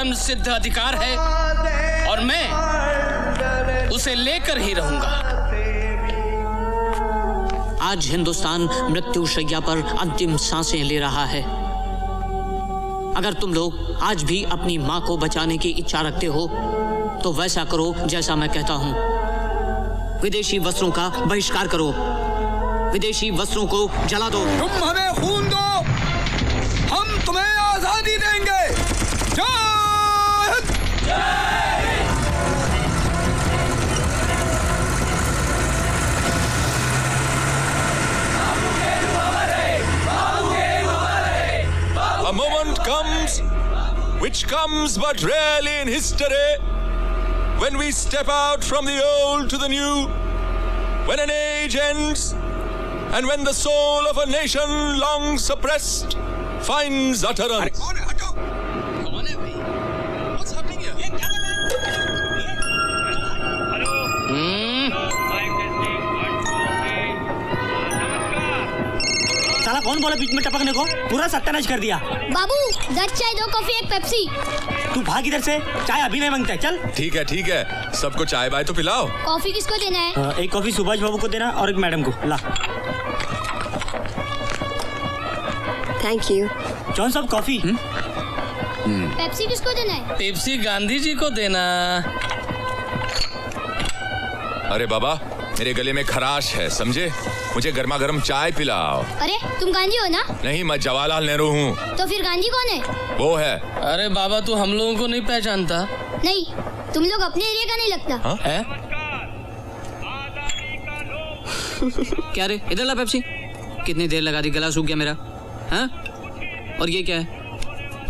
जन्म सिद्ध अधिकार है और मैं उसे लेकर ही रहूंगा। आज हिंदुस्तान मृत्युशैया पर अंतिम सांसें ले रहा है। अगर तुम लोग आज भी अपनी मां को बचाने की इच्छा रखते हो तो वैसा करो जैसा मैं कहता हूं। विदेशी वस्त्रों का बहिष्कार करो, विदेशी वस्त्रों को जला दो। तुम हमें खून दो, हम तुम्हें आजादी देंगे। जय Hind! A moment comes, which comes but rarely in history, when we step out from the old to the new, when an age ends, and when the soul of a nation long suppressed finds utterance. साला कौन बोला बीच में टपकने को? पूरा सत्यानाश कर दिया। बाबू 10 चाय 2 कॉफी 1 पेप्सी। तू भाग इधर से, चाय अभी नहीं मांगता है। चल ठीक है, सबको चाय बाय तो पिलाओ। कॉफी किसको देना है? एक कॉफी सुभाष बाबू को देना और एक मैडम को। ला। Thank you. जॉन साहब कॉफी। पेप्सी किसको देना है? पेप्सी गांधी जी को देना। अरे बाबा, मेरे गले में खराश है, समझे? मुझे गर्मा गर्म चाय पिलाओ। अरे तुम गांधी हो ना? नहीं, मैं जवाहरलाल नेहरू हूँ। तो फिर गांधी कौन है? वो है। अरे बाबा, तू हम लोगों को नहीं पहचानता? नहीं, तुम लोग अपने एरिया का नहीं लगता। हाँ? है? क्या रे, इधर ला पेप्सी। कितनी देर लगा दी, गला सूख गया मेरा। हाँ? और ये क्या है?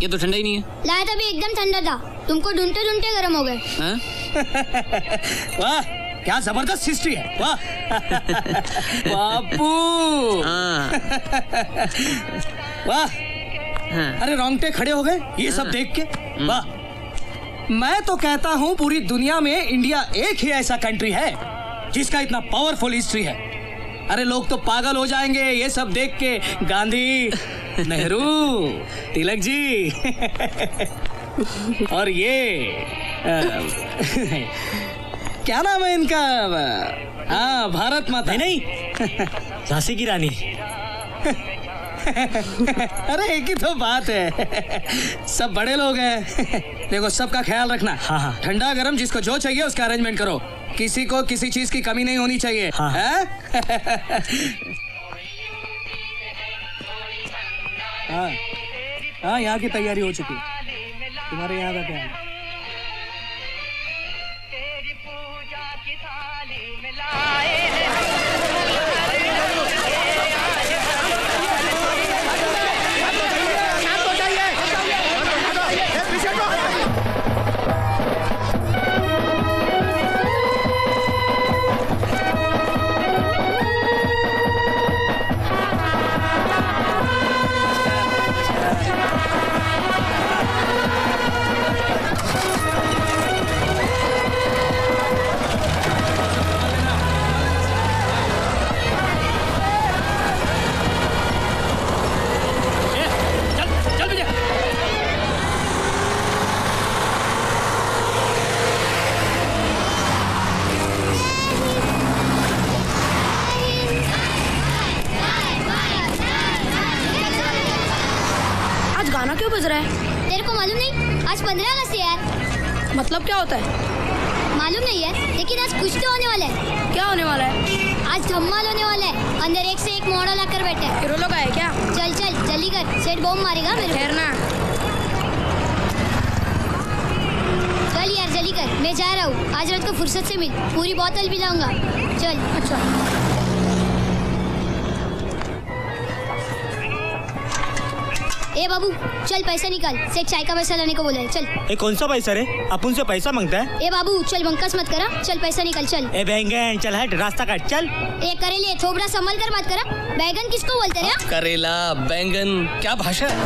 ये तो ठंडा ही नहीं है। लाया था भी एकदम ठंडा था, तुमको ढूंढते ढूंढते गर्म हो गए। हाँ? वाह, क्या जबरदस्त हिस्ट्री है। वाह बापू। वाह। अरे रोंगटे खड़े हो गए ये सब देख के। वाह। मैं तो कहता हूँ पूरी दुनिया में इंडिया एक ही ऐसा कंट्री है जिसका इतना पावरफुल हिस्ट्री है। अरे लोग तो पागल हो जाएंगे ये सब देख के। गांधी, नेहरू, तिलक जी और ये क्या नाम है इनका? हाँ, भारत माता। नहीं, झांसी की रानी। अरे एक ही तो बात है, सब बड़े लोग हैं। देखो, सबका ख्याल रखना। हाँ। ठंडा गरम जिसको जो चाहिए उसका अरेंजमेंट करो, किसी को किसी चीज की कमी नहीं होनी चाहिए। हाँ। हाँ, यहाँ की तैयारी हो चुकी है। तुम्हारे यहाँ का क्या है? गाना क्यों बज रहा है? तेरे को मालूम नहीं? आज 15 अगस्त है यार। मतलब क्या होता है? मालूम नहीं है, लेकिन आज कुछ तो होने वाला है। क्या होने वाला है? आज धमाल होने वाला है। अंदर एक से एक मॉडल आकर बैठे हैं। हीरो लोग आए क्या? चल चल जल्दी कर, सेठ बॉम्ब मारेगा मेरे को। ठहरना। चल यार जल्दी कर, मैं जा रहा हूँ। आज रात को फुर्सत से मिल, पूरी बोतल पिलाऊंगा। चल। अच्छा। ए बाबू, चल पैसा निकाल, सेठ चाय का पैसा लाने को बोला है। चल। ए कौन सा पैसा रे? अपन से पैसा मांगता है? ए बाबू चल, बंकस मत करा, चल पैसा निकाल। चल। ए बैंगन, चल हट, रास्ता काट। चल। ए करेले, थोबड़ा संभल कर बात करा। बैगन किसको बोलते रे? करेला, बैंगन, क्या भाषा है?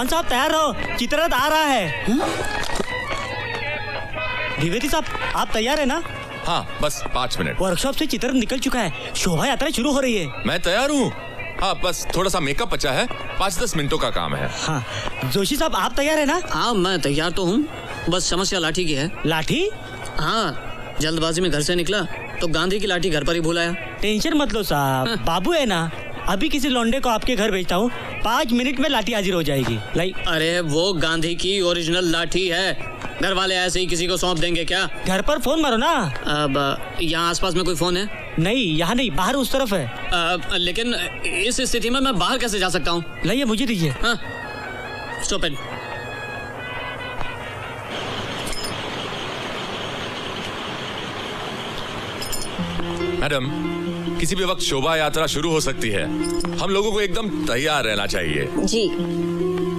चौहान साहब तैयार रहो, चित्ररथ आ रहा है। द्विवेदी साहब आप तैयार है ना? हाँ बस 5 मिनट। वर्कशॉप से चित्ररथ निकल चुका है, शोभा यात्रा शुरू हो रही है। मैं तैयार हूँ। हाँ बस थोड़ा सा मेकअप बचा है, 5-10 मिनटों का काम है। हाँ जोशी साहब आप तैयार है ना? हाँ मैं तैयार तो हूँ, बस समस्या लाठी की है। लाठी? हाँ जल्दबाजी में घर से निकला तो गांधी की लाठी घर पर ही भूल आया। टेंशन मत लो साहब, बाबू है ना, अभी किसी लौंडे को आपके घर भेजता हूँ, 5 मिनट में लाठी हाजिर हो जाएगी। लाई। अरे वो गांधी की ओरिजिनल लाठी है, घर वाले ऐसे ही किसी को सौंप देंगे क्या? घर पर फोन मारो ना। अब यहाँ आसपास में कोई फोन है? नहीं यहाँ नहीं, बाहर उस तरफ है। लेकिन इस स्थिति में मैं बाहर कैसे जा सकता हूँ? लाइए मुझे दीजिए। हाँ स्टॉप इट। मैडम किसी भी वक्त शोभा यात्रा शुरू हो सकती है, हम लोगों को एकदम तैयार रहना चाहिए। जी।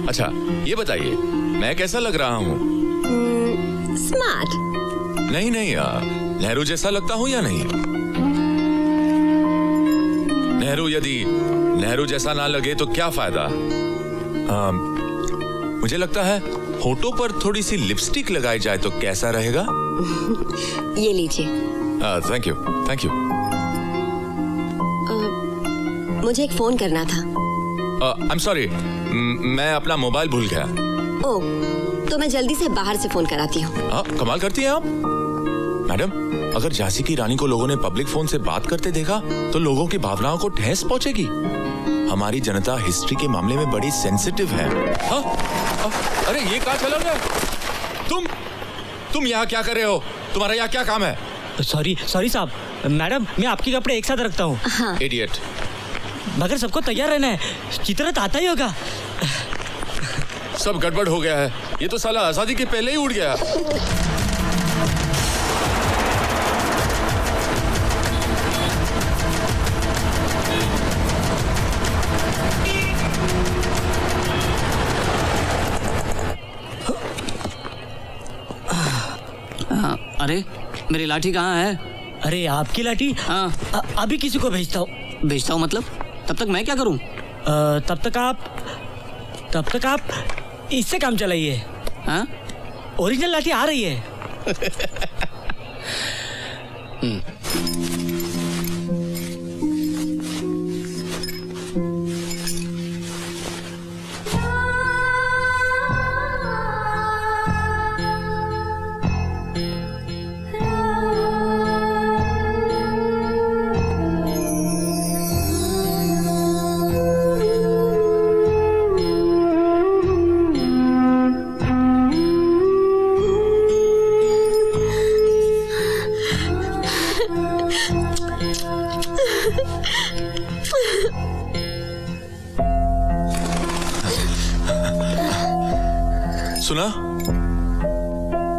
अच्छा ये बताइए मैं कैसा लग रहा हूँ? स्मार्ट। नहीं नेहरू जैसा लगता हूँ या नहीं? यदि नेहरू जैसा ना लगे तो क्या फायदा? मुझे लगता है होठों पर थोड़ी सी लिपस्टिक लगाई जाए तो कैसा रहेगा? ये लीजिए। Thank you. मुझे एक फोन करना था। आई एम सॉरी, मैं अपना मोबाइल भूल गया। ओह, तो मैं जल्दी से बाहर से फोन कराती हूँ। कमाल करती हैं आप। मैडम अगर झांसी की रानी को लोगों ने पब्लिक फोन से बात करते देखा तो लोगों की भावनाओं को ठेस पहुंचेगी। हमारी जनता हिस्ट्री के मामले में बड़ी सेंसिटिव है। अरे ये कहाँ चला गया? तुम यहाँ क्या कर रहे हो? तुम्हारा यहाँ क्या काम है? सॉरी साहब, मैडम मैं आपके कपड़े एक साथ रखता हूँ। हाँ। इडियट। मगर सबको तैयार रहना है, चित्ररथ आता ही होगा। सब गड़बड़ हो गया है, ये तो साला आजादी के पहले ही उड़ गया। अरे मेरी लाठी कहाँ है? अरे आपकी लाठी? हाँ अभी किसी को भेजता हूँ। भेजता हूँ मतलब? तब तक मैं क्या करूँ? तब तक आप इससे काम चलाइए। हाँ ओरिजिनल लाठी आ रही है।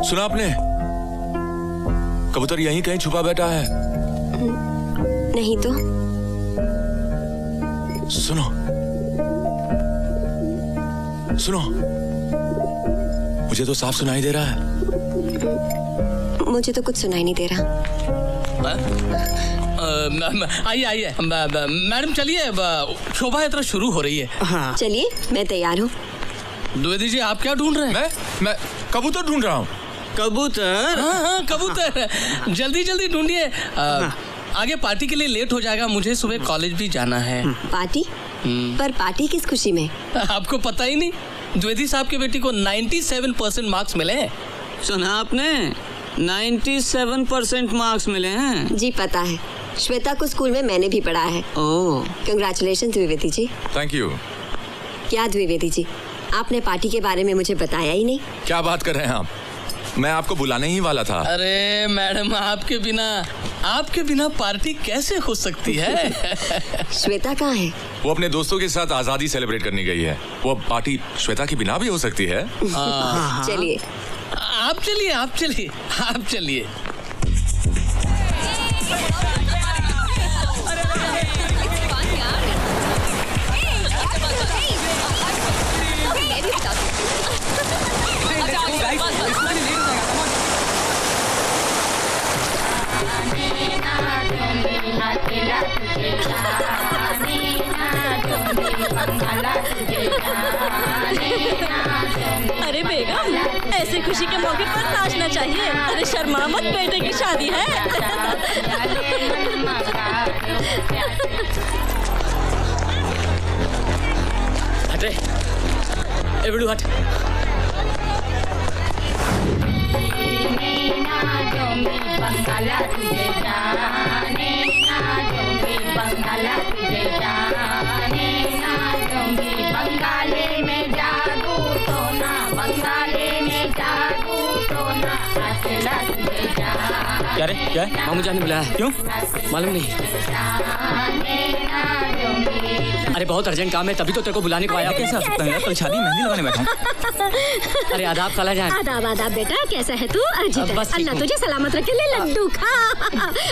सुना आपने? कबूतर यहीं कहीं छुपा बैठा है। नहीं तो। सुनो मुझे तो साफ सुनाई दे रहा है। मुझे तो कुछ सुनाई नहीं दे रहा। आइए मैडम चलिए, शोभा यात्रा शुरू हो रही है। हाँ चलिए मैं तैयार हूँ। द्विवेदी जी आप क्या ढूंढ रहे हैं? मैं कबूतर ढूंढ रहा हूँ। कबूतर? हाँ कबूतर, जल्दी ढूंढिए। आगे पार्टी के लिए लेट हो जाएगा, मुझे सुबह कॉलेज भी जाना है। पार्टी? पर पार्टी किस खुशी में? आपको पता ही नहीं, द्विवेदी साहब की बेटी को 97% मार्क्स मिले हैं। सुना आपने? 97% मार्क्स मिले हैं। जी पता है, श्वेता को स्कूल में मैंने भी पढ़ा है। Oh congratulation Dwivedi ji. Thank you. क्या द्विवेदी जी, आपने पार्टी के बारे में मुझे बताया ही नहीं। क्या बात कर रहे हैं आप? मैं आपको बुलाने ही वाला था। अरे मैडम आपके बिना पार्टी कैसे हो सकती है? श्वेता कहाँ है? वो अपने दोस्तों के साथ आजादी सेलिब्रेट करने गई है। वो पार्टी श्वेता के बिना भी हो सकती है। चलिए आप चलिए। ऐसी खुशी के मौके पर नाचना चाहिए। अरे शर्मा मत, बेटे की शादी है। हट रे, ए बिड़ू हट। बंगाला तुझे जाने ना दूंगी, बंगाला तुझे जाने ना दूंगी, बंगाले में जादू सोना, बंगाले में जादू सोना, अकेला तुझे जाने। क्या रे, क्या है? मामू जान ने बुलाया। क्यों? मालूम नहीं। अरे बहुत अर्जेंट काम है, तभी तो तेरे को बुलाने को आया। कैसे आ सकता है यार, कल शादी मेहंदी लगाने बैठा हूँ। अरे आदाब खाला जान। आदाब आदाब बेटा, कैसा है तू? अजीत बस अल्लाह तुझे सलामत रखे, ले लड्डू खा।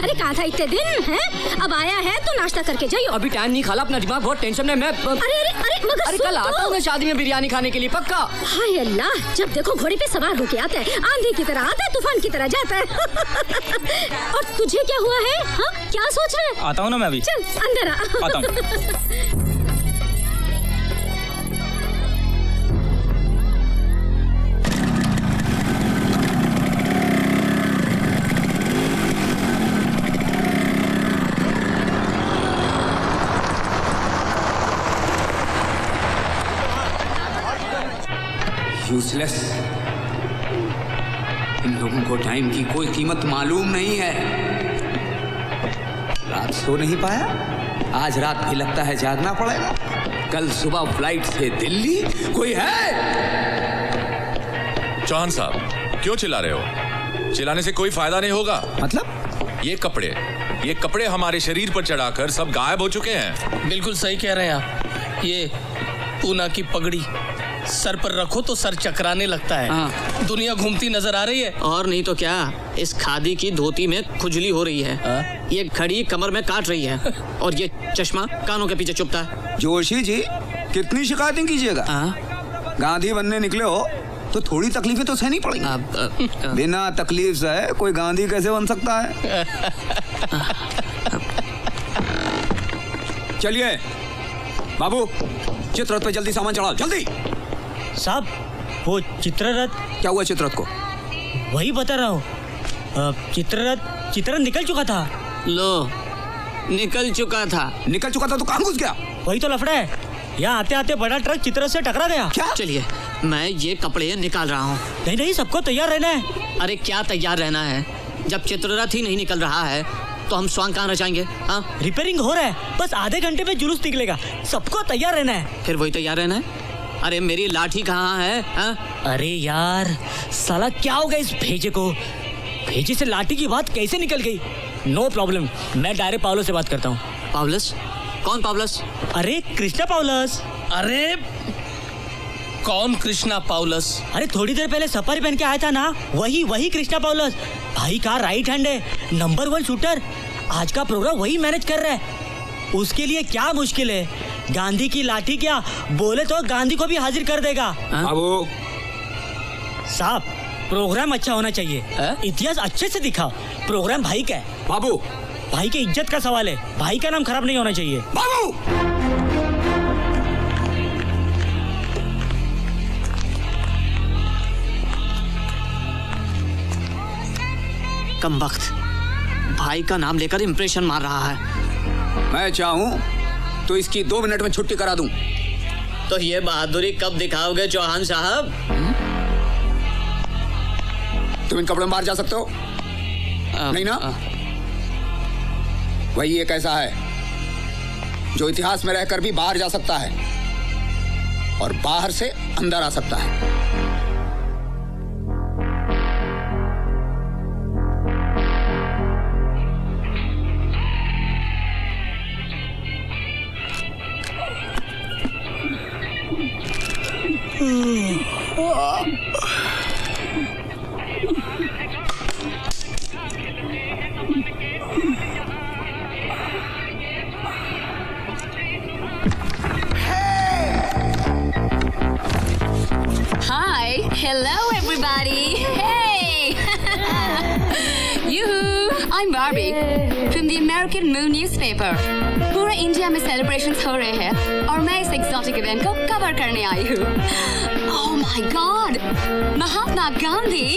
अरे कहाँ था इतने दिन है? अब आया है तो नाश्ता करके जाइयो। अभी टाइम नहीं, खाला अपना दिमाग बहुत टेंशन में। मैं अरे अरे अरे मगर अरे कल आता हूँ मैं शादी में बिरयानी खाने के लिए, पक्का। हाय अल्लाह, जब देखो घोड़े पे सवार होके आता है, आंधी की तरह आता है, तूफान की तरह जाता है। और तुझे क्या हुआ है? हाँ, क्या सोच रहा है? आता हूँ ना मैं अभी। चल अंदर आ। आता हूँ। यूजलेस, इन लोगों को टाइम की कोई कीमत मालूम नहीं है। रात सो नहीं पाया, आज रात भी लगता है जागना पड़ेगा। कल सुबह फ्लाइट से दिल्ली। कोई है? चौहान साहब क्यों चिल्ला रहे हो? चिल्लाने से कोई फायदा नहीं होगा। मतलब? ये कपड़े हमारे शरीर पर चढ़ाकर सब गायब हो चुके हैं। बिल्कुल सही कह रहे हैं आप। ये पूना की पगड़ी सर पर रखो तो सर चकराने लगता है। हाँ। दुनिया घूमती नजर आ रही है। और नहीं तो क्या, इस खादी की धोती में खुजली हो रही है। ये घड़ी कमर में काट रही है, और ये चश्मा कानों के पीछे चुभता है। जोशी जी, कितनी शिकायतें कीजिएगा? गांधी बनने निकले हो तो थोड़ी तकलीफें तो सहनी पड़ेंगी। बिना तकलीफ से कोई गांधी कैसे बन सकता है? चलिए बाबू, चित्ररथ पे जल्दी सामान चढ़ाओ, जल्दी। साहब वो चित्ररथ। क्या हुआ चित्ररथ को? वही बता रहा हूँ, चित्ररथ निकल चुका था। लो, निकल चुका था तो कहाँ घुस गया? वही तो लफड़ा है, यहाँ आते आते बड़ा ट्रक चित्ररथ से टकरा गया। क्या? चलिए मैं ये कपड़े निकाल रहा हूँ। नहीं सबको तैयार रहना है। अरे क्या तैयार रहना है, जब चित्ररथ ही नहीं निकल रहा है तो हम स्वांग कहाँ रचाएंगे? हाँ, रिपेयरिंग हो रहा है, बस आधे घंटे में जुलूस निकलेगा, सबको तैयार रहना है। फिर वही तैयार रहना है। अरे मेरी लाठी कहाँ है? हाँ? अरे यार साला क्या हो गया इस भेजे को? भेजे से लाठी की बात कैसे निकल गई? नो प्रॉब्लम, मैं डायरेक्ट पावलस से बात करता हूँ। पावलस? कौन पावलस? अरे कृष्णा पावलस। अरे कौन कृष्णा पावलस? अरे थोड़ी देर पहले सफारी पहन के आया था ना, वही कृष्णा पावलस। भाई का राइट हैंड है, नंबर 1 शूटर। आज का प्रोग्राम वही मैनेज कर रहा है। उसके लिए क्या मुश्किल है? गांधी की लाठी क्या, बोले तो गांधी को भी हाजिर कर देगा। बाबू साहब, प्रोग्राम अच्छा होना चाहिए, इतिहास अच्छे से दिखाओ। प्रोग्राम भाई का है। बाबू, भाई की इज्जत का सवाल है, भाई का नाम खराब नहीं होना चाहिए। बाबू कमबख्त, भाई का नाम लेकर इंप्रेशन मार रहा है। मैं चाहूं तो इसकी 2 मिनट में छुट्टी करा दूं। तो ये बहादुरी कब दिखाओगे चौहान साहब? तुम इन कपड़ों में बाहर जा सकते हो? नहीं ना? वही एक ऐसा है जो इतिहास में रहकर भी बाहर जा सकता है और बाहर से अंदर आ सकता है। I'm Barbie from the American Moon newspaper. पूरा इंडिया में सेलिब्रेशंस हो रहे हैं और मैं इस एक्सोटिक इवेंट को कवर करने आई हूँ. Oh my God, Mahatma Gandhi.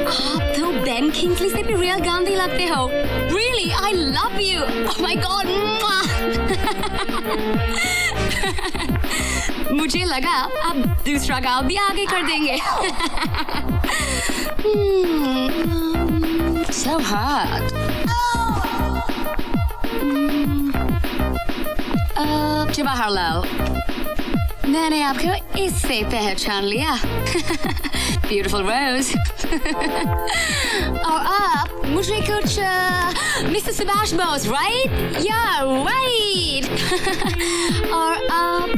आप तो बेन किंगस्ली से भी रियल गांधी लगते हो. Really, I love you. Oh my God. मुझे लगा आप दूसरा गाँव भी आगे कर देंगे. So hard. जवाहरलाल, मैंने आपको इससे पहचान लिया. Beautiful Rose. और आप मुझे कुछ mister Subhash Bose, right? Yeah, right. और आप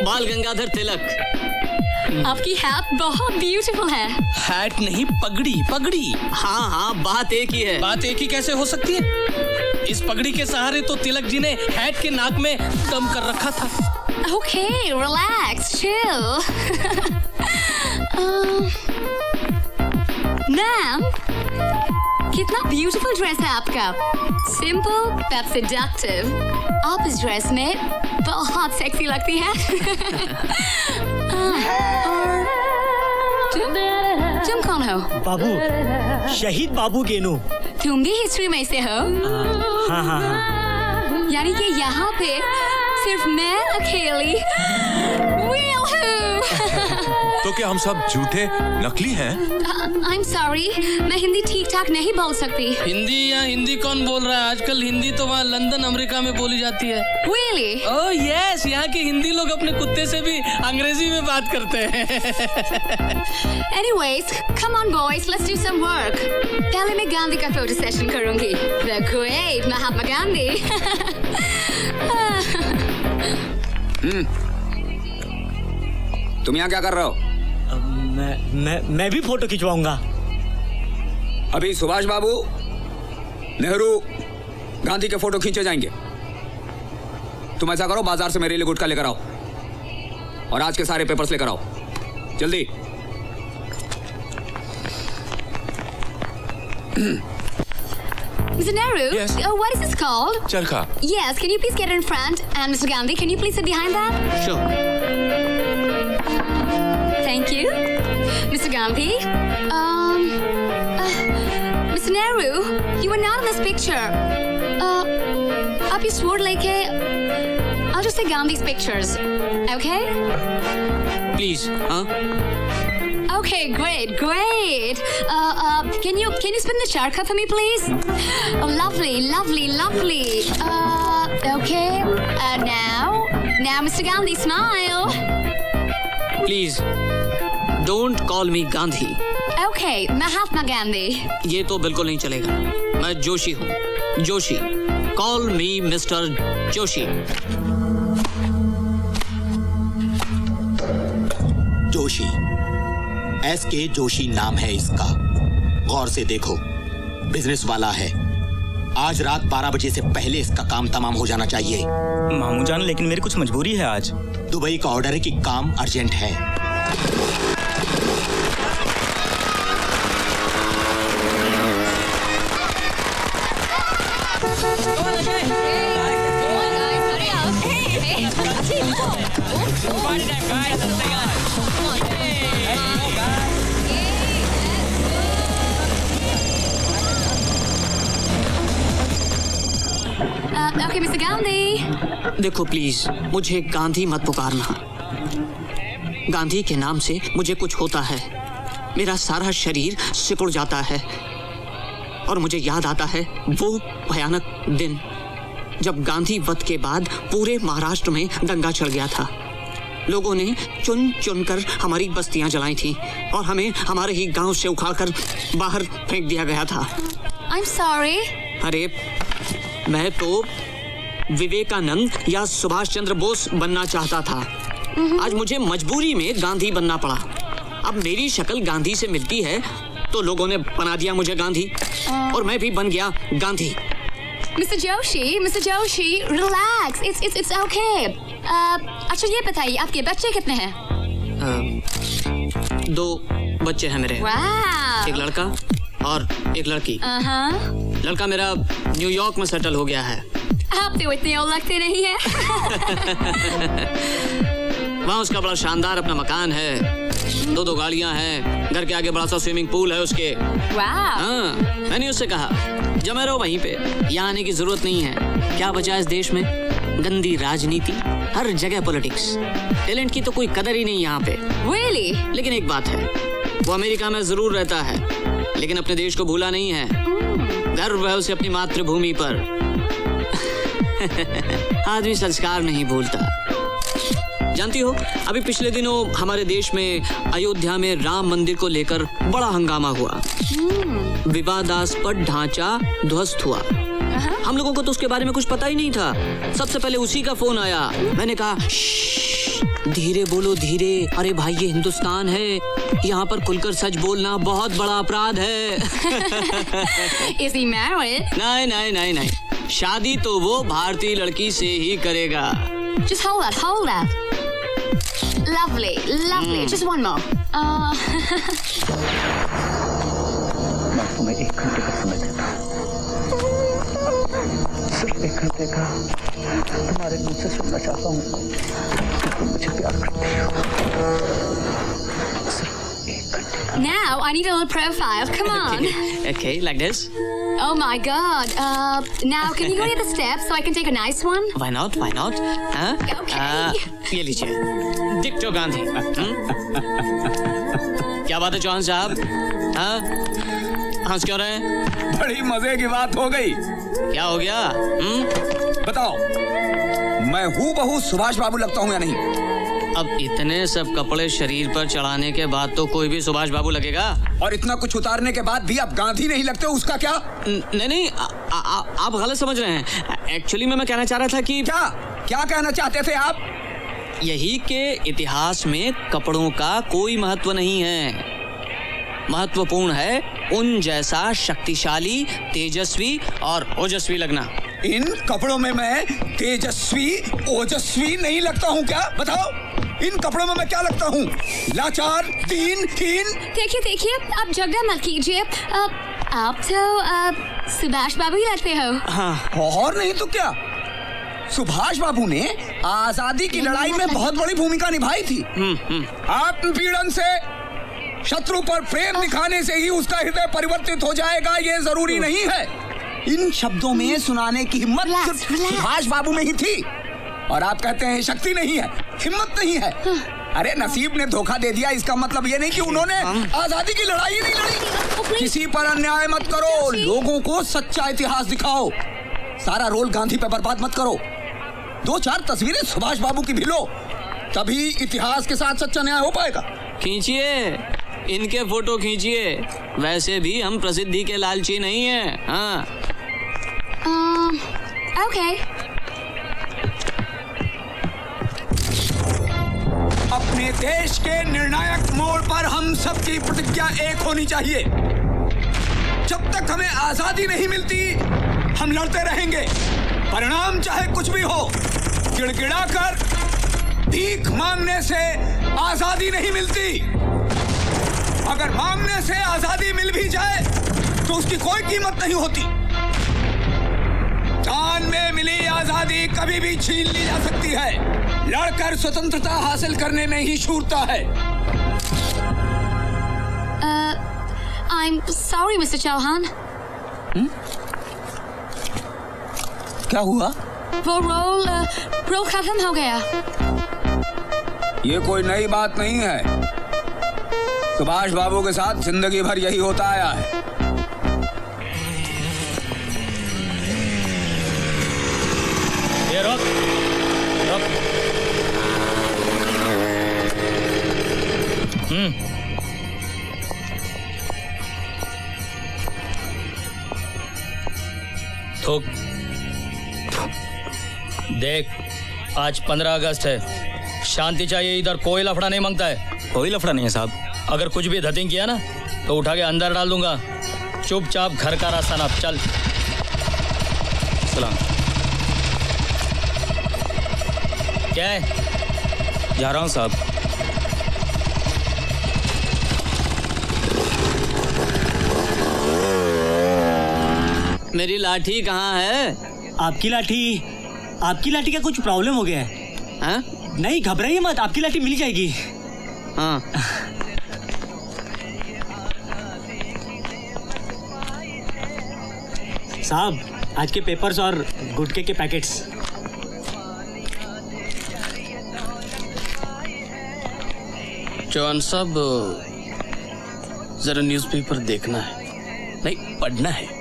बाल गंगाधर तिलक. आपकी हैट बहुत ब्यूटीफुल है. हैट नहीं, पगड़ी पगड़ी. हाँ हाँ, बात एक ही है. बात एक ही कैसे हो सकती है? इस पगड़ी के सहारे तो तिलक जी ने हैट के नाक में दम कर रखा था. Okay, relax, chill. मैम, कितना ब्यूटीफुल ड्रेस है आपका. Simple but seductive. आप इस ड्रेस में बहुत सेक्सी लगती है. तुम कौन हो? बाबू, शहीद बाबू गेनू. तुम भी हिस्ट्री में से हो? हाँ हाँ हाँ. यानी कि यहाँ पे सिर्फ मैं अकेली real हूँ. तो क्या हम सब झूठे नकली हैं? I'm sorry, मैं हिंदी ठीक ठाक नहीं बोल सकती. हिंदी या हिंदी कौन बोल रहा है आजकल? हिंदी तो वहाँ लंदन अमेरिका में बोली जाती है. Really? Oh yes, यहाँ के हिंदी लोग अपने कुत्ते से भी अंग्रेजी में बात करते हैं. Anyways, come on boys, let's do some work. पहले मैं गांधी का फोटो सेशन करूँगी. The great Mahatma Gandhi. तुम यहाँ क्या कर रहे हो? मैं भी फोटो खिंचवाऊंगा. अभी सुभाष बाबू, नेहरू, गांधी के फोटो खींचे जाएंगे. तुम ऐसा करो, बाजार से मेरे लिए गुटखा लेकर आओ और आज के सारे पेपर्स लेकर आओ. जल्दी. Mr. Nehru, Yes. What is this called? चरखा. Yes, can you please get in front? And Mr. Gandhi, can you please sit behind that? Sure. Thank you. Mr. Gandhi, Mr. Nehru, you were not in this picture. आप ये sword लेके, I'll just say Gandhi's pictures, okay? Please, हाँ? Okay, great. Can you spin the charkha for me, please? Oh, lovely. Okay. Now, Mr. Gandhi, smile. Please, don't call me Gandhi. Okay, Mahatma Gandhi. ये तो बिल्कुल नहीं चलेगा. मैं जोशी हूँ. Joshi. Call me Mr. Joshi. Joshi. SK Joshi नाम है इसका. गौर से देखो, बिजनेस वाला है. आज रात 12 बजे से पहले इसका काम तमाम हो जाना चाहिए. मामू जान, लेकिन मेरी कुछ मजबूरी है आज. दुबई का ऑर्डर है कि काम अर्जेंट है. Okay, Mr. Gandhi. देखो प्लीज, मुझे गांधी मत पुकारना. गांधी के नाम से मुझे कुछ होता है. मेरा सारा शरीर सिकुड़ जाता है और मुझे याद आता है वो भयानक दिन जब गांधी वध के बाद पूरे महाराष्ट्र में दंगा चढ़ गया था. लोगों ने चुन चुन कर हमारी बस्तियां जलाई थी और हमें हमारे ही गांव से उखाड़कर बाहर फेंक दिया गया था. I'm sorry. अरे मैं तो विवेकानंद या सुभाष चंद्र बोस बनना चाहता था. आज मुझे मजबूरी में गांधी बनना पड़ा. अब मेरी शक्ल गांधी से मिलती है तो लोगों ने बना दिया मुझे गांधी और मैं भी बन गया Gandhi. Mr. Joshi, relax. It's okay. अच्छा ये बताइए, आपके बच्चे कितने हैं? 2 बच्चे हैं मेरे, वाह। एक लड़का और एक लड़की। लड़का मेरा न्यूयॉर्क में सेटल हो गया है। आप तो इतने और लगते नहीं है। वहाँ उसका बड़ा शानदार अपना मकान है, 2 गाड़ियाँ हैं, घर के आगे बड़ा सा स्विमिंग पूल है उसके। हाँ, मैंने उससे कहा जमे रहो वहीं पे, यहाँ आने की जरूरत नहीं है। क्या बचा इस देश में? गंदी राजनीति, हर जगह पॉलिटिक्स, टैलेंट की तो कोई कदर ही नहीं यहाँ पे। Really? लेकिन एक बात है, वो अमेरिका में जरूर रहता है लेकिन अपने देश को भूला नहीं है। गर्व है उसे अपनी मातृभूमि पर। आदमी संस्कार नहीं भूलता। जानती हो, अभी पिछले दिनों हमारे देश में अयोध्या में राम मंदिर को लेकर बड़ा हंगामा हुआ। विवादास्पद ढांचा ध्वस्त हुआ। हम लोगों को तो उसके बारे में कुछ पता ही नहीं था। सबसे पहले उसी का फोन आया। मैंने कहा धीरे बोलो धीरे, अरे भाई ये हिंदुस्तान है, यहाँ पर खुलकर सच बोलना बहुत बड़ा अपराध है। Is he married? नहीं, शादी तो वो भारतीय लड़की से ही करेगा। Just hold that. Lovely. Just one more. मैं तुम्हें 1 घंटे का समय देता हूँ, सिर्फ 1 घंटे का। तुम्हारे मुंह से सुनना चाहता हूँ कि तुम मुझे प्यार करती हो। सिर्फ 1 घंटे का। Now I need a little profile. Come on. Okay, like this. Oh my God. Now can you go to the steps so I can take a nice one? Why not? हाँ? Okay. ये लीजिए, डिक्टो गांधी। क्या बात है चौहान साहब? हाँ? हंस क्यों रहे हैं? बड़ी मजे की बात हो गई। क्या हो गया? बताओ, मैं हूबहू सुभाष बाबू लगता हूँ या नहीं? अब इतने सब कपड़े शरीर पर चढ़ाने के बाद तो कोई भी सुभाष बाबू लगेगा। और इतना कुछ उतारने के बाद भी आप गांधी नहीं लगते, उसका क्या? नहीं, आप गलत समझ रहे हैं। एक्चुअली मैं कहना चाह रहा था कि क्या कहना चाहते थे आप? यही के इतिहास में कपड़ों का कोई महत्व नहीं है। महत्वपूर्ण है उन जैसा शक्तिशाली, तेजस्वी और ओजस्वी लगना। इन कपड़ों में मैं तेजस्वी, ओजस्वी नहीं लगता हूँ क्या? बताओ, इन कपड़ों में मैं क्या लगता हूँ? लाचार, दीन, हीन। देखिए, आप झगड़ा मत कीजिए। आप तो सुभाष बाबू ही लगते हो। हाँ। और नहीं तो क्या? सुभाष बाबू ने आजादी की लड़ाई में बहुत बड़ी भूमिका निभाई थी। आत्मपीड़न से, शत्रु पर प्रेम दिखाने से ही उसका हृदय परिवर्तित हो जाएगा, ये जरूरी नहीं है। इन शब्दों में सुनाने की हिम्मत सिर्फ सुभाष बाबू में ही थी। और आप कहते हैं शक्ति नहीं है, हिम्मत नहीं है। अरे नसीब ने धोखा दे दिया, इसका मतलब ये नहीं कि उन्होंने आजादी की लड़ाई नहीं लड़ी। किसी पर अन्याय मत करो, लोगों को सच्चा इतिहास दिखाओ। सारा रोल गांधी पे बर्बाद मत करो। 2-4 तस्वीरें सुभाष बाबू की भी लो, तभी इतिहास के साथ सच्चा न्याय हो पाएगा। खींचिए, इनके फोटो खींचिए। वैसे भी हम प्रसिद्धि के लालची नहीं हैं। हाँ। Okay. अपने देश के निर्णायक मोड़ पर हम सबकी प्रतिज्ञा एक होनी चाहिए। जब तक हमें आजादी नहीं मिलती, हम लड़ते रहेंगे। परिणाम चाहे कुछ भी हो, गिड़गिड़ाकर भीख मांगने से आजादी नहीं मिलती। अगर मांगने से आजादी मिल भी जाए तो उसकी कोई कीमत नहीं होती। जान में मिली आजादी कभी भी छीन ली जा सकती है। लड़कर स्वतंत्रता हासिल करने में ही शूरता है। I'm sorry, Mr. Chauhan. क्या हुआ? वो रोल खत्म हो गया। ये कोई नई बात नहीं है। सुभाष बाबू के साथ जिंदगी भर यही होता आया है। ये रोक। थूक। देख, आज 15 अगस्त है, शांति चाहिए। इधर कोई लफड़ा नहीं मांगता है। कोई लफड़ा नहीं है साहब। अगर कुछ भी धतिंग किया ना तो उठा के अंदर डाल दूंगा। चुपचाप घर का रास्ता नाप। चल। सलाम। क्या है? जा रहा हूँ साहब। मेरी लाठी कहाँ है? आपकी लाठी का कुछ प्रॉब्लम हो गया है? हाँ? नहीं घबराइए मत, आपकी लाठी मिल जाएगी। हाँ। साहब, आज के पेपर्स और गुटखे के पैकेट्स। जवान साहब, जरा न्यूज़पेपर देखना है, नहीं पढ़ना है।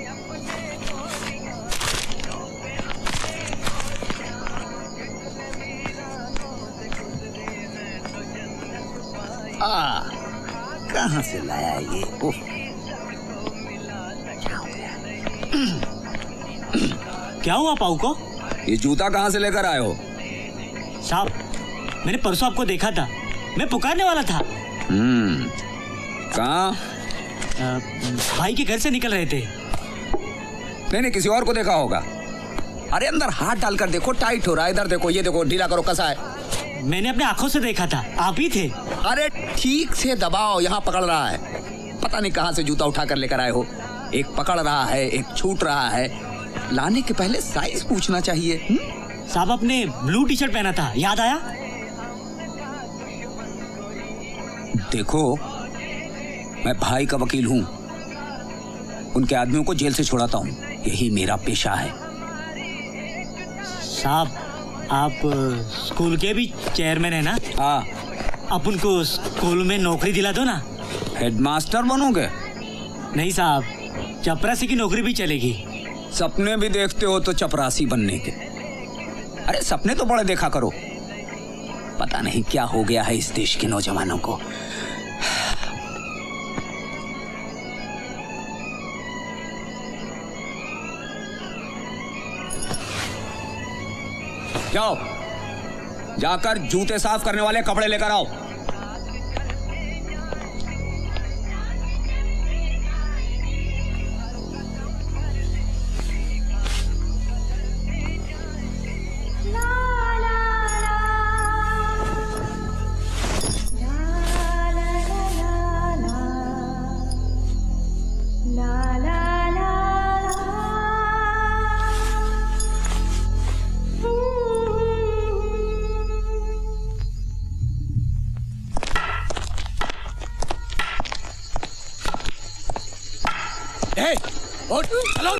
कहाँ से लाया ये? क्या हुआ पाऊ को? ये जूता कहाँ से लेकर आए हो? साहब, मैंने परसों आपको देखा था, मैं पुकारने वाला था। कहाँ? भाई के घर से निकल रहे थे। नहीं, किसी और को देखा होगा। अरे अंदर हाथ डालकर देखो, टाइट हो रहा है। इधर देखो, ये देखो, ढीला करो, कसा है। मैंने अपने आंखों से देखा था, आप ही थे। अरे ठीक से दबाओ, यहाँ पकड़ रहा है। पता नहीं कहाँ से जूता उठा कर लेकर आए हो। एक पकड़ रहा है, एक छूट रहा है। लाने के पहले साइज पूछना चाहिए। साहब, आपने ब्लू टी शर्ट पहना था, याद आया? देखो, मैं भाई का वकील हूँ। उनके आदमियों को जेल से छुड़ाता हूँ, यही मेरा पेशा है। साहब, आप स्कूल के भी चेयरमैन है ना? हाँ। आप उनको स्कूल में नौकरी दिला दो ना। हेडमास्टर बनोगे? नहीं साहब, चपरासी की नौकरी भी चलेगी। सपने भी देखते हो तो चपरासी बनने के? अरे सपने तो बड़े देखा करो। पता नहीं क्या हो गया है इस देश के नौजवानों को। जाओ, जाकर जूते साफ करने वाले कपड़े लेकर आओ। उठ, चलो।